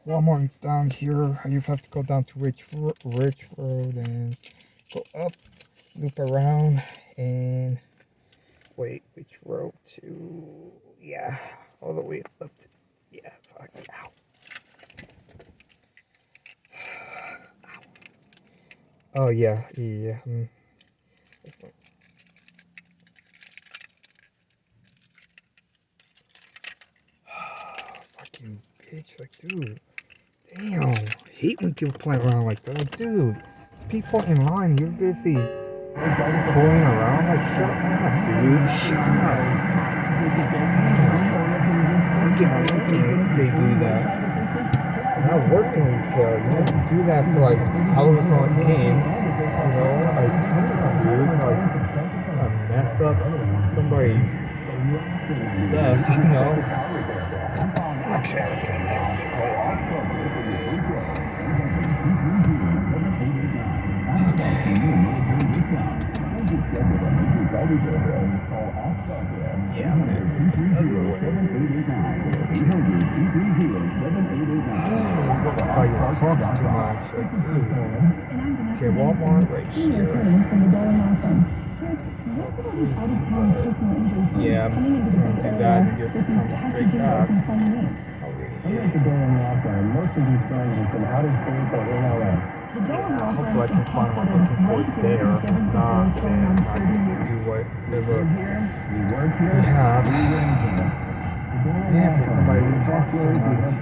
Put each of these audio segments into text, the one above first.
Walmart's down here. I just have to go down to Rich Road and go up, loop around, and wait, which road to? Yeah, all the way up to. Yeah, fuck. Ow. Ow. Oh yeah. Fucking bitch, like, dude. Damn, I hate when people play around like that. Like, dude, there's people in line. You're busy fooling around. Like, shut up, dude. Shut up. Damn, it's fucking annoying they do that. And I worked in retail. You don't do that for like hours on end. You know, like, come on, dude. Like, mess up somebody's stuff. You know. Okay, exit. Yeah, I'm gonna exit the other way. This guy just talks too much. Like, dude. Okay, Walmart right here. Yeah, I'm gonna do that and just come straight back. Yeah, hopefully I can find what I'm looking for there. If not, then I just do whatever we have. Man, for somebody who talks so much.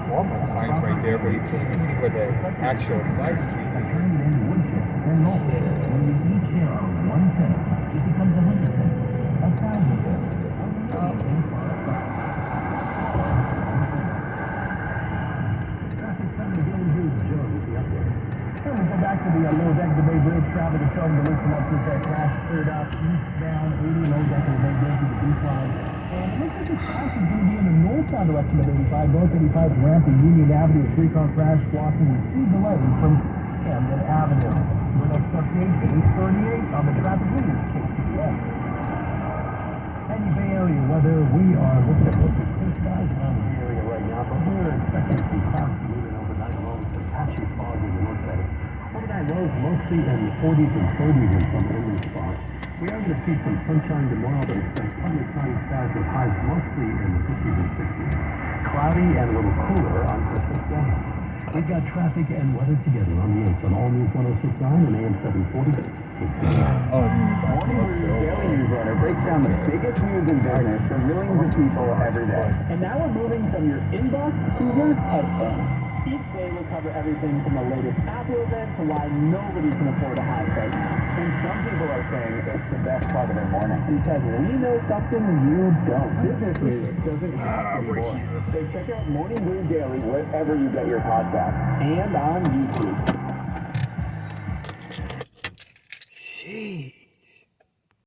Walmart signs right there, but you can't even see where the actual side street is. Back to the low deck of the Bay Bridge, traffic is starting to loosen up since that crash cleared up eastbound 80 low deck of the Bay Bridge to the beach line. And it looks like this crash is going to be in the northbound direction of 85, north 85 ramp and Union Avenue, a three-car crash blocking with 2 delays from Camden Avenue. Your next update at 8:38 on the traffic news, KTVS. Any Bay Area weather, we are looking at mostly clear skies around the Bay Area right now, but we're expecting to see clouds moving overnight along with some patchy fog in the north side. Overnight lows mostly in the 40s and 30s in some early spots. We are going to see some sunshine tomorrow, but expect partly cloudy skies with highs mostly in the 50s and 60s. Cloudy and a little cooler on Christmas Day. We've got traffic and weather together on the 8th on All News 106.9 and AM 740. Morning News Daily Newsletter breaks down the biggest news in business for millions of people every day. And now we're moving from your inbox to your headphones. Each day we'll cover everything from the latest Apple event to why nobody can afford a house right now. And some people are saying it's the best part of their morning because we know something you don't. Business news doesn't have anymore. So check out Morning Brew Daily wherever you get your podcasts and on YouTube. Jeez.